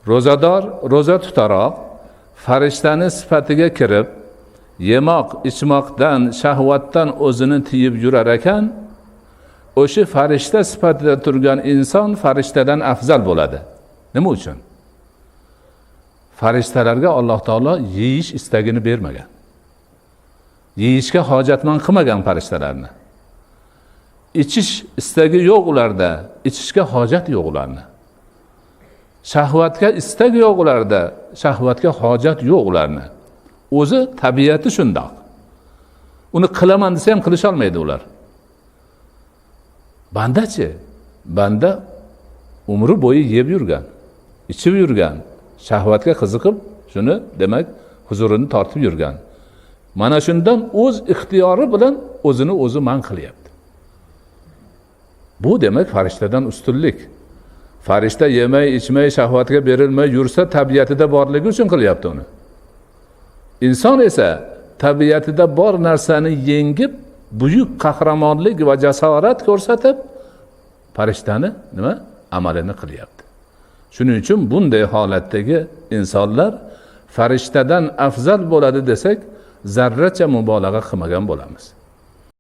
Ro'zador ro'za tutaroq farishtani sifatiga kirib, yemoq, ichmoqdan, shahvatdan o'zini tiyib yurar ekan, o'sha farishta sifatida turgan inson farishtadan afzal bo'ladi. Nima uchun? Farishtalarga Alloh taolo yeyish istagini bermagan. Yeyishga hojatmand qilmagan farishtalarni. İçish istagi yo'q ularda, ichishga hojat yo'q ularni. Shahvatga istak yo'q ularda, shahvatga hojat yo'q ularni. O'zi tabiati shundoq. Uni qilaman desa ham qilisha olmaydi ular. Bandachi? Banda umri bo'yi yeb yurgan, ichib yurgan, shahvatga qiziqib, shuni demak huzurini tortib yurgan. Mana shundan o'z ixtiyori bilan o'zini o'zi man qilyapti. Bu demak farishtadan ustunlik. Farishta yemay, ichmay, shahvatga berilmay yursa tabiatida borligi uchun qilyapti uni. Inson esa tabiatida bor narsani yengib, buyuk qahramonlik va jasorat ko'rsatib, farishtani nima? Amalini qilyapti. Shuning uchun bunday holatdagi insonlar farishtadan afzal bo'ladi desak, zarracha mubolag'a qilmagan bo'lamiz.